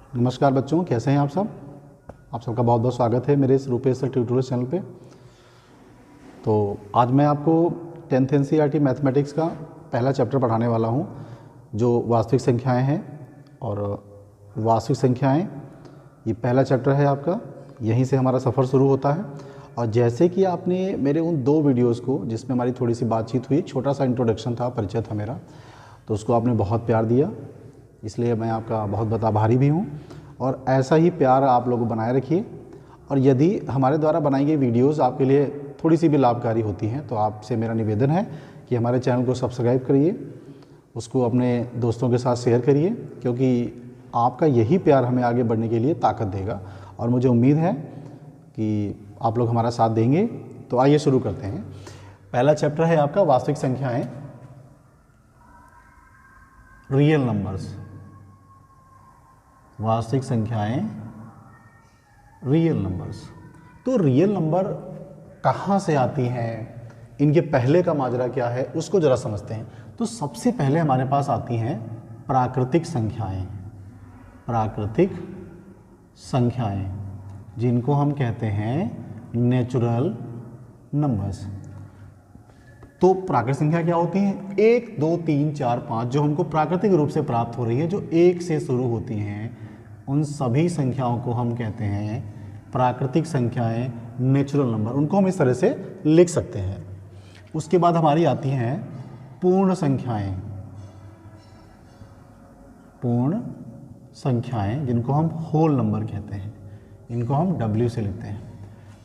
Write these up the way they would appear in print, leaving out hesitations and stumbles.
नमस्कार बच्चों, कैसे हैं आप सब। आप सबका बहुत बहुत स्वागत है मेरे इस रुपेश सर ट्यूटोरियल चैनल पे। तो आज मैं आपको 10th NCERT मैथमेटिक्स का पहला चैप्टर पढ़ाने वाला हूं, जो वास्तविक संख्याएं हैं। और वास्तविक संख्याएं ये पहला चैप्टर है आपका, यहीं से हमारा सफ़र शुरू होता है। और जैसे कि आपने मेरे उन 2 वीडियोज़ को, जिसमें हमारी थोड़ी सी बातचीत हुई, छोटा सा इंट्रोडक्शन था, परिचय था मेरा, तो उसको आपने बहुत प्यार दिया, इसलिए मैं आपका बहुत आभारी भी हूँ। और ऐसा ही प्यार आप लोग बनाए रखिए। और यदि हमारे द्वारा बनाई गई वीडियोज़ आपके लिए थोड़ी सी भी लाभकारी होती हैं तो आपसे मेरा निवेदन है कि हमारे चैनल को सब्सक्राइब करिए, उसको अपने दोस्तों के साथ शेयर करिए, क्योंकि आपका यही प्यार हमें आगे बढ़ने के लिए ताकत देगा। और मुझे उम्मीद है कि आप लोग हमारा साथ देंगे। तो आइए शुरू करते हैं। पहला चैप्टर है आपका वास्तविक संख्याएं, रियल नंबर्स। वास्तविक संख्याएं, रियल नंबर्स। तो रियल नंबर कहाँ से आती हैं, इनके पहले का माजरा क्या है, उसको ज़रा समझते हैं। तो सबसे पहले हमारे पास आती हैं प्राकृतिक संख्याएं। प्राकृतिक संख्याएं जिनको हम कहते हैं नेचुरल नंबर्स। तो प्राकृतिक संख्या क्या होती हैं? 1, 2, 3, 4, 5 जो हमको प्राकृतिक रूप से प्राप्त हो रही है, जो 1 से शुरू होती हैं, उन सभी संख्याओं को हम कहते हैं प्राकृतिक संख्याएं, नेचुरल नंबर। उनको हम इस तरह से लिख सकते हैं। उसके बाद हमारी आती हैं पूर्ण संख्याएं। पूर्ण संख्याएं जिनको हम होल नंबर कहते हैं, इनको हम W से लिखते हैं।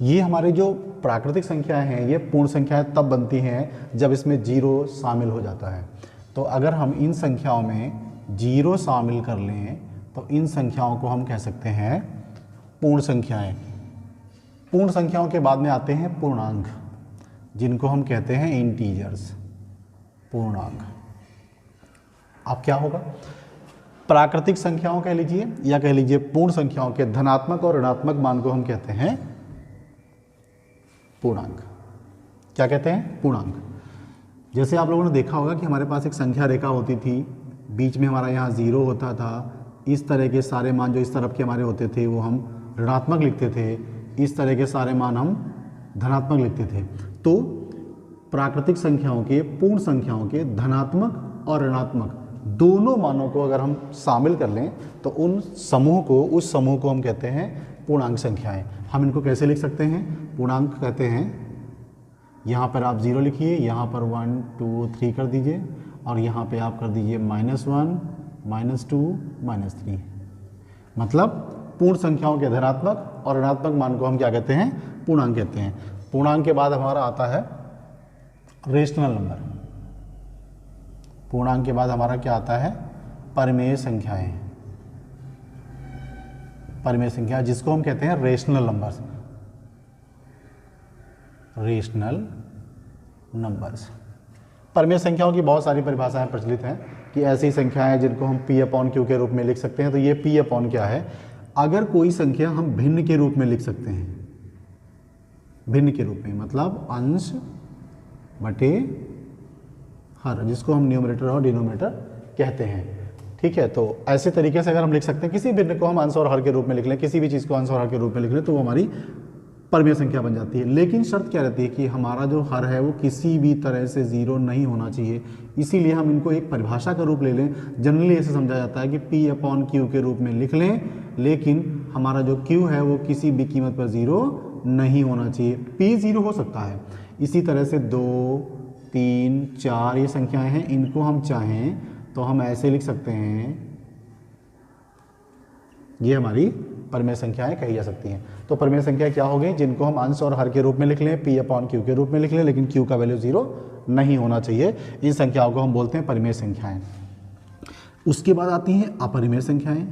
ये हमारे जो प्राकृतिक संख्याएं हैं, ये पूर्ण संख्याएं तब बनती हैं जब इसमें 0 शामिल हो जाता है। तो अगर हम इन संख्याओं में 0 शामिल कर लें तो इन संख्याओं को हम कह सकते हैं पूर्ण संख्याएं। पूर्ण संख्याओं के बाद में आते हैं पूर्णांक, जिनको हम कहते हैं इंटीजर्स। पूर्णांक। अब क्या होगा? प्राकृतिक संख्याओं कह लीजिए या कह लीजिए पूर्ण संख्याओं के धनात्मक और ऋणात्मक मान को हम कहते हैं पूर्णांक। क्या कहते हैं? पूर्णांक। जैसे आप लोगों ने देखा होगा कि हमारे पास एक संख्या रेखा होती थी, बीच में हमारा यहाँ 0 होता था। इस तरह के सारे मान जो इस तरफ के हमारे होते थे वो हम ऋणात्मक लिखते थे, इस तरह के सारे मान हम धनात्मक लिखते थे। तो प्राकृतिक संख्याओं के, पूर्ण संख्याओं के धनात्मक और ऋणात्मक दोनों मानों को अगर हम शामिल कर लें तो उस समूह को हम कहते हैं पूर्णांक संख्याएं। हम इनको कैसे लिख सकते हैं? पूर्णांक कहते हैं, यहाँ पर आप 0 लिखिए, यहाँ पर 1, 2, 3 कर दीजिए, और यहाँ पे आप कर दीजिए -1, -2, -3। मतलब पूर्ण संख्याओं के धनात्मक और ऋणात्मक मान को हम क्या कहते हैं? पूर्णांक कहते हैं। पूर्णांक के बाद हमारा आता है रेशनल नंबर। पूर्णांक के बाद हमारा क्या आता है? परिमेय संख्याएं। परिमेय संख्या जिसको हम कहते हैं रेशनल नंबर्स। Rational numbers. परिमेय संख्याओं की बहुत सारी परिभाषाएं प्रचलित हैं कि ऐसी संख्याएं जिनको हम P/Q के रूप में लिख सकते हैं। तो ये P/ क्या है? अगर कोई संख्या हम भिन्न के रूप में लिख सकते हैं, भिन्न के रूप में मतलब अंश बटे हर, जिसको हम न्यूमरेटर और डिनोमिनेटर कहते हैं। ठीक है, तो ऐसे तरीके से अगर हम लिख सकते हैं, किसी भिन्न को हम अंश और हर के रूप में लिख लें, किसी भी चीज़ को अंश और हर के रूप में लिख लें, तो वो हमारी परिमेय संख्या बन जाती है। लेकिन शर्त क्या रहती है कि हमारा जो हर है वो किसी भी तरह से 0 नहीं होना चाहिए। इसीलिए हम इनको एक परिभाषा का रूप ले लें। जनरली ऐसे समझा जाता है कि P/Q के रूप में लिख लें, लेकिन हमारा जो Q है वो किसी भी कीमत पर 0 नहीं होना चाहिए। P 0 हो सकता है। इसी तरह से 2, 3, 4 ये संख्याएं हैं, इनको हम चाहें तो हम ऐसे लिख सकते हैं, ये हमारी परिमेय संख्याएं कही जा सकती हैं। तो परिमेय संख्या क्या हो गई? जिनको हम अंश और हर के रूप में लिख लें, P/Q के रूप में लिख लें, लेकिन Q का वैल्यू 0 नहीं होना चाहिए। इन संख्याओं को हम बोलते हैं परिमेय संख्याएं। उसके बाद आती हैं अपरिमेय संख्याएं।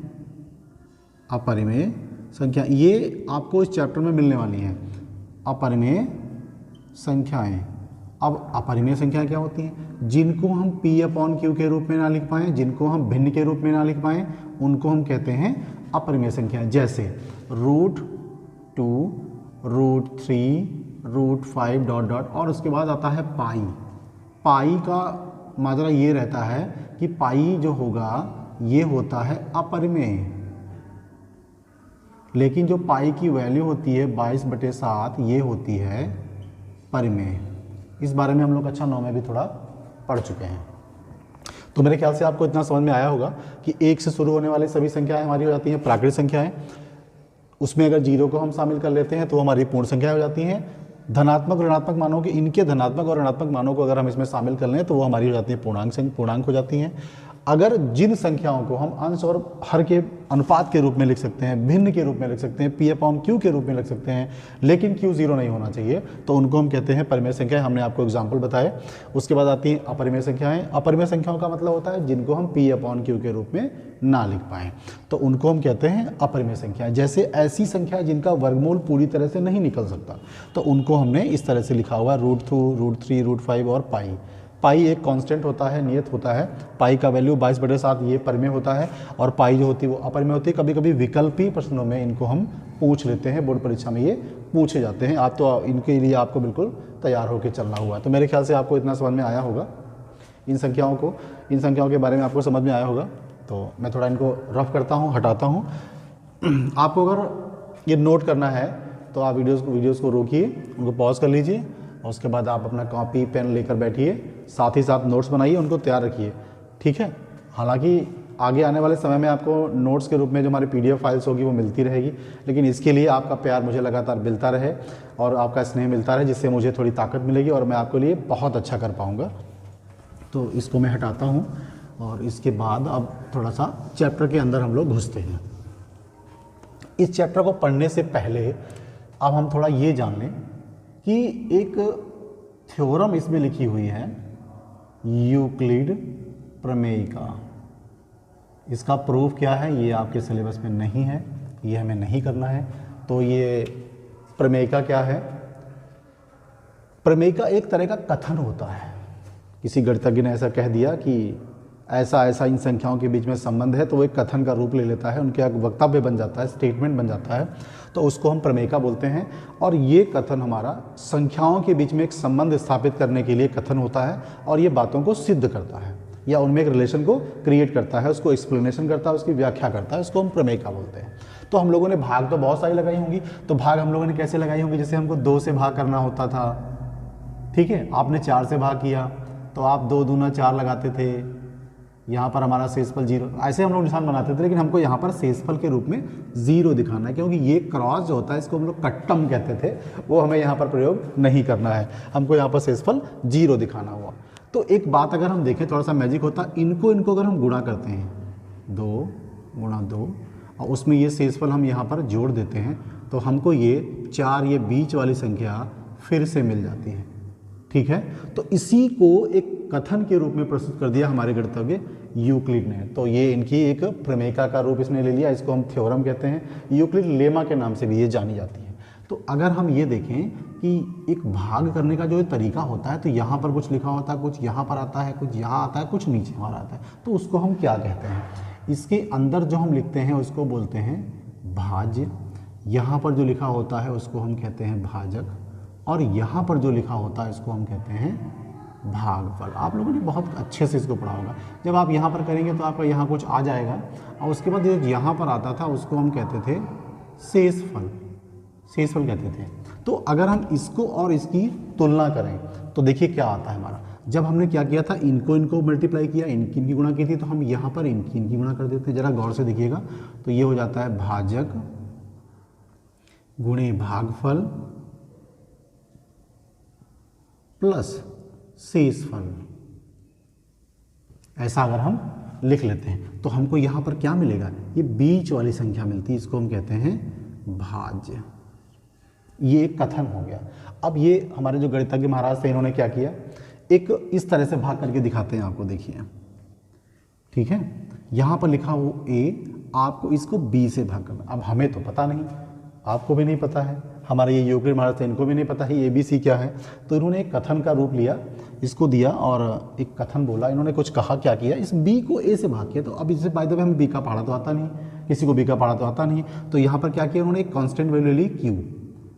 अपरिमेय संख्या ये आपको इस चैप्टर में मिलने वाली हैं, अपरिमेय संख्याएं। अब अपरिमेय संख्या क्या होती हैं? जिनको हम P/Q के रूप में ना लिख पाएँ, जिनको हम भिन्न के रूप में ना लिख पाएँ, उनको हम कहते हैं अपरिमेय संख्या। जैसे √2, √3, √5 ... और उसके बाद आता है पाई। पाई का माजरा ये रहता है कि पाई जो होगा ये होता है अपरिमेय। लेकिन जो पाई की वैल्यू होती है 22/7 ये होती है परिमेय। इस बारे में हम लोग कक्षा 9 में भी थोड़ा पढ़ चुके हैं। तो मेरे ख्याल से आपको इतना समझ में आया होगा कि 1 से शुरू होने वाली सभी संख्याएं हमारी हो जाती हैं प्राकृत संख्याएं। उसमें अगर 0 को हम शामिल कर लेते हैं तो हमारी पूर्ण संख्या हो जाती हैं। धनात्मक ऋणात्मक मानों के इनके धनात्मक और ऋणात्मक मानों को अगर हम इसमें शामिल कर लें तो वो हमारी हो जाती है पूर्णांक हो जाती हैं। अगर जिन संख्याओं को हम अंश और हर के अनुपात के रूप में लिख सकते हैं, भिन्न के रूप में लिख सकते हैं, P/Q के रूप में लिख सकते हैं, लेकिन Q 0 नहीं होना चाहिए, तो उनको हम कहते हैं परिमेय संख्याएं। हमने आपको एग्जाम्पल बताए। उसके बाद आती हैं अपरिमेय संख्याएं। अपरिमेय संख्याओं का मतलब होता है जिनको हम P/Q के रूप में ना लिख पाएँ, तो उनको हम कहते हैं अपरिमेय संख्याएं। जैसे ऐसी संख्याएं जिनका वर्गमूल पूरी तरह से नहीं निकल सकता, तो उनको हमने इस तरह से लिखा हुआ √2, √3, √5 और पाई। पाई एक कांस्टेंट होता है, नियत होता है। पाई का वैल्यू 22/7 ये परिमेय होता है, और पाई जो होती है वो अपरिमेय होती है। कभी कभी विकल्पी प्रश्नों में इनको हम पूछ लेते हैं, बोर्ड परीक्षा में ये पूछे जाते हैं। आप तो इनके लिए आपको बिल्कुल तैयार होकर चलना हुआ है। तो मेरे ख्याल से आपको इतना समझ में आया होगा, इन संख्याओं के बारे में आपको समझ में आया होगा। तो मैं थोड़ा इनको रफ करता हूँ, हटाता हूँ। आपको अगर ये नोट करना है तो आप वीडियोज़ को रोकिए, उनको पॉज कर लीजिए, और उसके बाद आप अपना कॉपी पेन लेकर बैठिए, साथ ही साथ नोट्स बनाइए, उनको तैयार रखिए, ठीक है। हालांकि आगे आने वाले समय में आपको नोट्स के रूप में जो हमारी PDF फाइल्स होगी वो मिलती रहेगी, लेकिन इसके लिए आपका प्यार मुझे लगातार मिलता रहे और आपका स्नेह मिलता रहे, जिससे मुझे थोड़ी ताकत मिलेगी और मैं आपके लिए बहुत अच्छा कर पाऊँगा। तो इसको मैं हटाता हूँ, और इसके बाद अब थोड़ा सा चैप्टर के अंदर हम लोग घुसते हैं। इस चैप्टर को पढ़ने से पहले अब हम थोड़ा ये जान लें कि एक थ्योरम इसमें लिखी हुई है, यूक्लिड प्रमेय का। इसका प्रूफ क्या है ये आपके सिलेबस में नहीं है, ये हमें नहीं करना है। तो ये प्रमेय का क्या है? प्रमेय का एक तरह का कथन होता है। किसी गणितज्ञ ने ऐसा कह दिया कि ऐसा ऐसा इन संख्याओं के बीच में संबंध है, तो वो एक कथन का रूप ले लेता है, उनके एक वक्तव्य बन जाता है, स्टेटमेंट बन जाता है, तो उसको हम प्रमेय का बोलते हैं। और ये कथन हमारा संख्याओं के बीच में एक संबंध स्थापित करने के लिए कथन होता है, और ये बातों को सिद्ध करता है या उनमें एक रिलेशन को क्रिएट करता है, उसको एक्सप्लेनेशन करता है, उसकी व्याख्या करता है, उसको हम प्रमेय का बोलते हैं। तो हम लोगों ने भाग तो बहुत सारी लगाई होंगी, तो भाग हम लोगों ने कैसे लगाई होंगी? जैसे हमको 2 से भाग करना होता था, ठीक है, आपने 4 से भाग किया तो आप 2 दूना 4 लगाते थे, यहाँ पर हमारा शेषफल 0, ऐसे हम लोग निशान बनाते थे। लेकिन हमको यहाँ पर शेषफल के रूप में 0 दिखाना है, क्योंकि ये क्रॉस जो होता है इसको हम लोग कट्टम कहते थे, वो हमें यहाँ पर प्रयोग नहीं करना है, हमको यहाँ पर शेषफल 0 दिखाना हुआ। तो एक बात अगर हम देखें, थोड़ा सा मैजिक होता है, इनको अगर हम गुणा करते हैं 2 × 2 और उसमें ये शेषफल हम यहाँ पर जोड़ देते हैं, तो हमको ये 4 ये बीच वाली संख्या फिर से मिल जाती है, ठीक है। तो इसी को एक कथन के रूप में प्रस्तुत कर दिया हमारे गणितज्ञ यूक्लिड ने। तो ये इनकी एक प्रमेयिका का रूप इसने ले लिया, इसको हम थ्योरम कहते हैं। यूक्लिड लेमा के नाम से भी ये जानी जाती है। तो अगर हम ये देखें कि एक भाग करने का जो तरीका होता है, तो यहाँ पर कुछ लिखा होता है, कुछ यहाँ पर आता है, कुछ यहाँ आता है, कुछ नीचे हमारा आता है, तो उसको हम क्या कहते हैं? इसके अंदर जो हम लिखते हैं उसको बोलते हैं भाज्य। यहाँ पर जो लिखा होता है उसको हम कहते हैं भाजक, और यहाँ पर जो लिखा होता है इसको हम कहते हैं भागफल। आप लोगों ने बहुत अच्छे से इसको पढ़ा होगा। जब आप यहाँ पर करेंगे तो आपका यहाँ कुछ आ जाएगा, और उसके बाद जो यहाँ पर आता था उसको हम कहते थे शेषफल, शेषफल कहते थे। तो अगर हम इसको और इसकी तुलना करें तो देखिए क्या आता है हमारा। जब हमने क्या किया था, इनको मल्टीप्लाई किया, इनकी गुणा की थी, तो हम यहाँ पर इनकी गुणा कर देते हैं। ज़रा गौर से देखिएगा, तो ये हो जाता है भाजक गुणे भागफल प्लस शेषफल। ऐसा अगर हम लिख लेते हैं तो हमको यहाँ पर क्या मिलेगा? ये बीच वाली संख्या मिलती है, इसको हम कहते हैं भाज्य। ये एक कथन हो गया। अब ये हमारे जो गणितज्ञ महाराज थे, इन्होंने क्या किया, एक इस तरह से भाग करके दिखाते हैं आपको, देखिए, ठीक है। यहाँ पर लिखा हो A, आपको इसको B से भाग करना। अब हमें तो पता नहीं, आपको भी नहीं पता है, हमारे ये यूक्लिड महाराज थे, इनको भी नहीं पता है ये ABC क्या है। तो इन्होंने एक कथन का रूप लिया, इसको दिया और एक कथन बोला। इन्होंने कुछ कहा, क्या किया, इस B को A से भाग किया। तो अब इससे बाय द वे हमें B का पढ़ा तो आता नहीं, किसी को B का पढ़ा तो आता नहीं, तो यहाँ पर क्या किया उन्होंने, एक कांस्टेंट वैल्यू ली Q।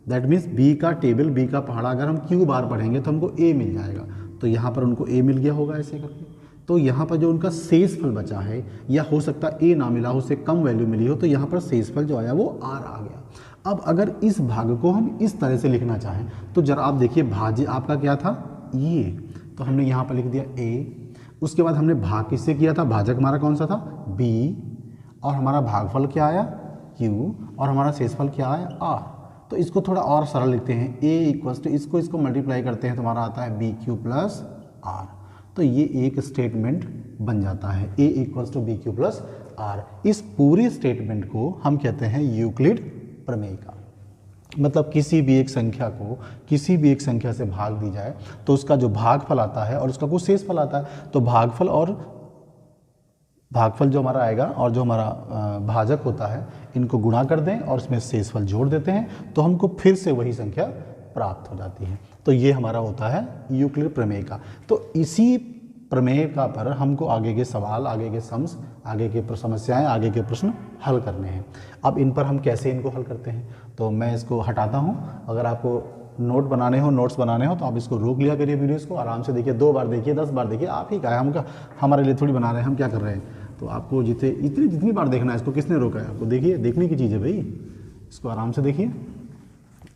दैट मीन्स B का टेबल, B का पहाड़ा अगर हम Q बार पढ़ेंगे तो हमको A मिल जाएगा। तो यहाँ पर उनको A मिल गया होगा ऐसे करके, तो यहाँ पर जो उनका शेषफल बचा है, या हो सकता है ए ना मिला हो, उससे कम वैल्यू मिली हो, तो यहाँ पर शेषफल जो आया वो r आ गया। अब अगर इस भाग को हम इस तरह से लिखना चाहें तो जरा आप देखिए, भाज्य आपका क्या था ये, तो हमने यहाँ पर लिख दिया a, उसके बाद हमने भाग किससे किया था, भाजक हमारा कौन सा था b, और हमारा भागफल क्या आया q, और हमारा शेषफल क्या आया r। तो इसको थोड़ा और सरल लिखते हैं, a इक्वल्स टू इसको मल्टीप्लाई करते हैं तो हमारा आता है BQ प्लस r। तो ये एक स्टेटमेंट बन जाता है, a equals to BQ plus r। इस पूरे स्टेटमेंट को हम कहते हैं यूक्लिड प्रमेय का। मतलब किसी भी एक संख्या को किसी भी एक संख्या से भाग दी जाए तो उसका जो भागफल आता है और उसका कुछ शेषफल आता है, तो भागफल जो हमारा आएगा और जो हमारा भाजक होता है, इनको गुणा कर दें और उसमें शेषफल जोड़ देते हैं तो हमको फिर से वही संख्या प्राप्त हो जाती है। तो ये हमारा होता है यूक्लिड प्रमेय का। तो इसी प्रमेय का पर हमको आगे के सवाल, आगे के सम्स, आगे के समस्याएं, आगे के प्रश्न हल करने हैं। अब इन पर हम कैसे इनको हल करते हैं, तो मैं इसको हटाता हूं। अगर आपको नोट्स बनाने हो तो आप इसको रोक लिया करिए, वीडियोस को आराम से देखिए, 2 बार देखिए, 10 बार देखिए, आप ही का है, हम हमारे लिए थोड़ी बना रहे हैं, हम क्या कर रहे हैं। तो आपको जितनी बार देखना है, इसको किसने रोका है आपको, देखिए, देखने की चीज़ है भाई, इसको आराम से देखिए।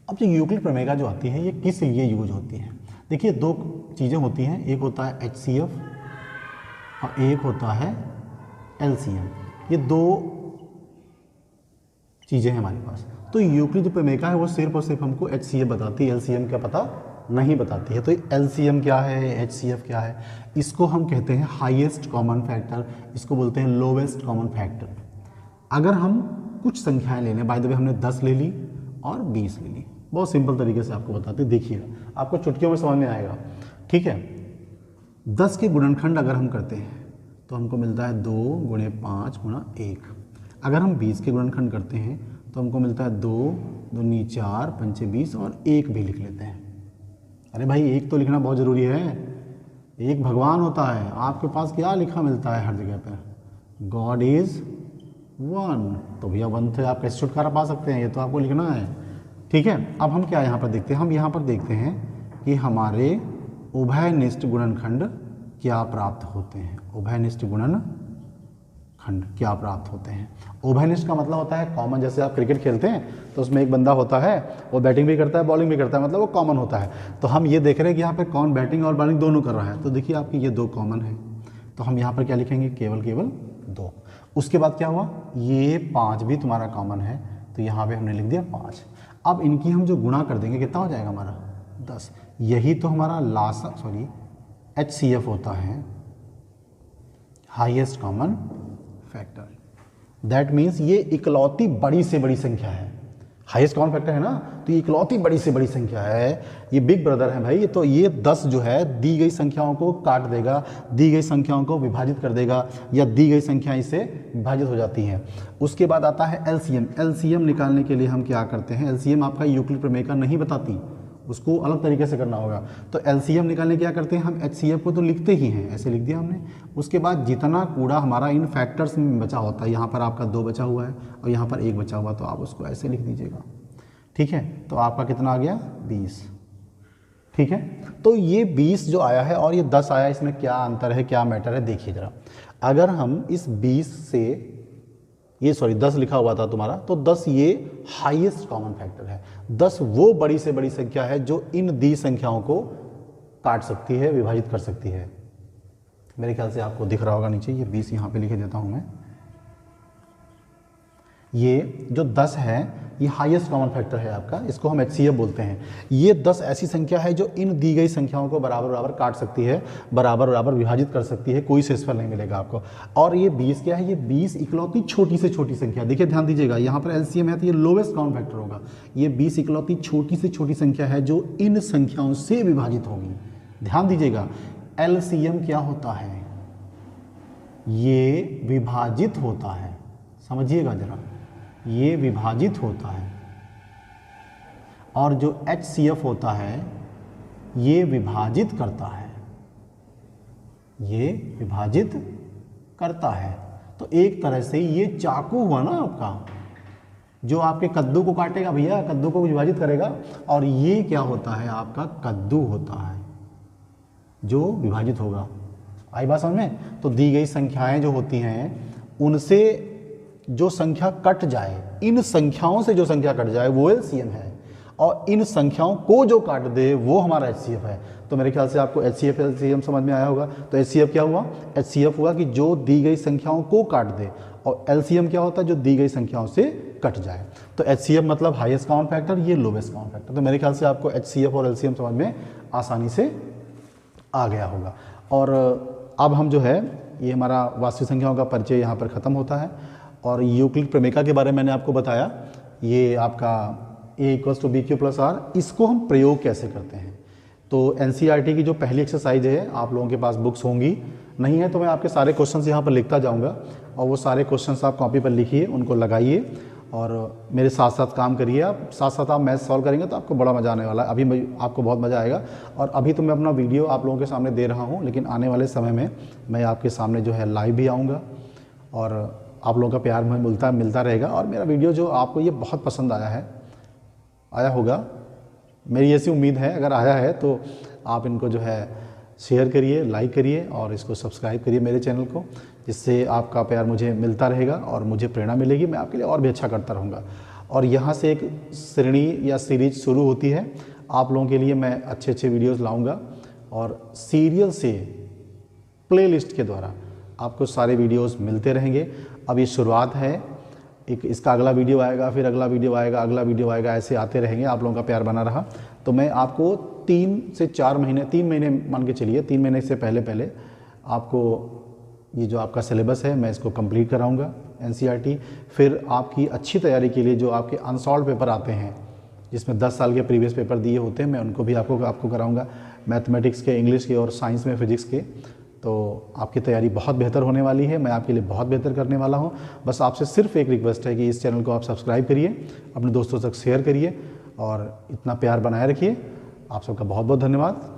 अब जो यूक्लिड प्रमेय का जो आती है, ये किस लिए यूज होती है। देखिए 2 चीज़ें होती हैं, एक होता है HCF और एक होता है LCM। ये 2 चीज़ें हैं हमारे पास। तो यूक्लिड जो प्रमेय का है वो सिर्फ और सिर्फ हमको HCF बताती है, LCM का पता नहीं बताती है। तो LCM क्या है, HCF क्या है, इसको हम कहते हैं हाईएस्ट कॉमन फैक्टर, इसको बोलते हैं लोवेस्ट कॉमन फैक्टर। अगर हम कुछ संख्याएं ले लें, बाय द वे हमने 10 ले ली और 20 ले ली, बहुत सिंपल तरीके से आपको बताते हैं, देखिएगा आपको चुटकियों में समझ में आएगा, ठीक है। 10 के गुणनखंड अगर हम करते हैं तो हमको मिलता है 2 गुणे 5 गुणा 1। अगर हम 20 के गुणनखंड करते हैं तो हमको मिलता है 2 दूनी 4 पंचे 20 और 1 भी लिख लेते हैं। अरे भाई 1 तो लिखना बहुत ज़रूरी है, 1 भगवान होता है। आपके पास क्या लिखा मिलता है हर जगह पर, गॉड इज़ 1। तो भैया 1 से आप कैसे छुटकारा पा सकते हैं, ये तो आपको लिखना है, ठीक है। अब हम क्या यहाँ पर देखते हैं, हम यहाँ पर देखते हैं कि हमारे उभयनिष्ठ गुणनखंड क्या प्राप्त होते हैं। उभयनिष्ठ गुणनखंड क्या प्राप्त होते हैं। उभयनिष्ठ का मतलब होता है कॉमन। जैसे आप क्रिकेट खेलते हैं तो उसमें एक बंदा होता है, वो बैटिंग भी करता है बॉलिंग भी करता है, मतलब वो कॉमन होता है। तो हम ये देख रहे हैं कि यहाँ पे कौन बैटिंग और बॉलिंग दोनों कर रहा है। तो देखिए आपकी ये 2 कॉमन है, तो हम यहाँ पर क्या लिखेंगे, केवल 2। उसके बाद क्या हुआ, ये 5 भी तुम्हारा कॉमन है, तो यहाँ पे हमने लिख दिया 5। अब इनकी हम जो गुणा कर देंगे कितना हो जाएगा हमारा 10। यही तो हमारा HCF होता है, highest common factor. That means ये इकलौती बड़ी से बड़ी संख्या है, हाईएस्ट कॉमन फैक्टर है ना, तो ये इकलौती बड़ी से बड़ी संख्या है, ये बिग ब्रदर है भाई। तो ये 10 जो है दी गई संख्याओं को काट देगा, दी गई संख्याओं को विभाजित कर देगा, या दी गई संख्या इससे विभाजित हो जाती है। उसके बाद आता है LCM। LCM निकालने के लिए हम क्या करते हैं, LCM आपका यूक्लिड प्रमेय का नहीं बताती, उसको अलग तरीके से करना होगा। तो LCM निकालने क्या करते हैं हम, HCF को तो लिखते ही हैं, ऐसे लिख दिया हमने। उसके बाद जितना कूड़ा हमारा इन फैक्टर्स में बचा होता है, यहाँ पर आपका 2 बचा हुआ है और यहाँ पर 1 बचा हुआ, तो आप उसको ऐसे लिख दीजिएगा, ठीक है। तो आपका कितना आ गया 20, ठीक है। तो ये 20 जो आया है और ये 10 आया, इसमें क्या अंतर है, क्या मैटर है, देखिए जरा। अगर हम इस 20 से 10 लिखा हुआ था तुम्हारा, तो 10 ये हाईएस्ट कॉमन फैक्टर है। 10 वो बड़ी से बड़ी संख्या है जो इन दी संख्याओं को काट सकती है, विभाजित कर सकती है। मेरे ख्याल से आपको दिख रहा होगा नीचे, ये 20 यहाँ पे लिखे देता हूँ मैं। ये जो 10 है ये हाईएस्ट कॉमन फैक्टर है आपका, इसको हम HCF बोलते हैं। ये 10 ऐसी संख्या है जो इन दी गई संख्याओं को बराबर बराबर काट सकती है, बराबर बराबर विभाजित कर सकती है, कोई शेषफल नहीं मिलेगा आपको। और ये 20 क्या है, ये 20 इकलौती छोटी से छोटी संख्या। देखिए ध्यान दीजिएगा, यहाँ पर LCM है तो ये लोवेस्ट कॉमन फैक्टर होगा। ये 20 इकलौती छोटी से छोटी संख्या है जो इन संख्याओं से विभाजित होगी। ध्यान दीजिएगा, LCM क्या होता है, ये विभाजित होता है, समझिएगा जरा, ये विभाजित होता है। और जो HCF होता है ये विभाजित करता है, ये विभाजित करता है। तो एक तरह से ये चाकू हुआ ना आपका, जो आपके कद्दू को काटेगा भैया, कद्दू को विभाजित करेगा। और ये क्या होता है, आपका कद्दू होता है जो विभाजित होगा। आई बात समझ में? तो दी गई संख्याएं जो होती हैं उनसे जो संख्या कट जाए, इन संख्याओं से जो संख्या कट जाए वो एलसीएम है, और इन संख्याओं को जो काट दे वो हमारा एचसीएफ है। तो मेरे ख्याल से आपको एचसीएफ एलसीएम समझ में आया होगा। तो एचसीएफ क्या हुआ? एचसीएफ हुआ कि जो दी गई संख्याओं को काट दे, और एलसीएम क्या होता है? जो दी गई संख्याओं से कट जाए। तो एचसीएफ मतलब हाईएस्ट कॉमन फैक्टर, ये लोवेस्ट कॉमन फैक्टर। तो मेरे ख्याल से आपको एचसीएफ और एलसीएम समझ में आसानी से आ गया होगा। और अब हम जो है ये हमारा वास्तविक संख्याओं का परिचय यहाँ पर ख़त्म होता है। और यूक्लिड प्रमेय के बारे में मैंने आपको बताया, ये आपका a = bq+r, इसको हम प्रयोग कैसे करते हैं। तो एनसीईआरटी की जो पहली एक्सरसाइज है, आप लोगों के पास बुक्स होंगी, नहीं है तो मैं आपके सारे क्वेश्चंस यहाँ पर लिखता जाऊँगा, और वो सारे क्वेश्चंस आप कॉपी पर लिखिए, उनको लगाइए और मेरे साथ साथ काम करिए। आप साथ साथ आप मैथ सॉल्व करेंगे तो आपको बड़ा मज़ा आने वाला है। अभी आपको बहुत मज़ा आएगा। और अभी तो मैं अपना वीडियो आप लोगों के सामने दे रहा हूँ, लेकिन आने वाले समय में मैं आपके सामने जो है लाइव भी आऊँगा, और आप लोगों का प्यार मुझे मिलता रहेगा। और मेरा वीडियो जो आपको ये बहुत पसंद आया होगा, मेरी ऐसी उम्मीद है। अगर आया है तो आप इनको जो है शेयर करिए, लाइक करिए और इसको सब्सक्राइब करिए मेरे चैनल को, जिससे आपका प्यार मुझे मिलता रहेगा और मुझे प्रेरणा मिलेगी, मैं आपके लिए और भी अच्छा करता रहूँगा। और यहाँ से एक श्रेणी या सीरीज शुरू होती है, आप लोगों के लिए मैं अच्छे अच्छे वीडियोस लाऊंगा, और सीरियल से प्लेलिस्ट के द्वारा आपको सारे वीडियोस मिलते रहेंगे। अब ये शुरुआत है, एक इसका अगला वीडियो आएगा, फिर अगला वीडियो आएगा, अगला वीडियो आएगा, ऐसे आते रहेंगे। आप लोगों का प्यार बना रहा तो मैं आपको 3 से 4 महीने, 3 महीने मान के चलिए, 3 महीने से पहले आपको ये जो आपका सिलेबस है मैं इसको कंप्लीट कराऊंगा एनसीईआरटी। फिर आपकी अच्छी तैयारी के लिए जो आपके अनसॉल्व पेपर आते हैं, जिसमें 10 साल के प्रीवियस पेपर दिए होते हैं, मैं उनको भी आपको कराऊंगा, मैथमेटिक्स के, इंग्लिश के और साइंस में फिजिक्स के। तो आपकी तैयारी बहुत बेहतर होने वाली है, मैं आपके लिए बहुत बेहतर करने वाला हूं। बस आपसे सिर्फ एक रिक्वेस्ट है कि इस चैनल को आप सब्सक्राइब करिए, अपने दोस्तों तक शेयर करिए और इतना प्यार बनाए रखिए। आप सबका बहुत बहुत धन्यवाद।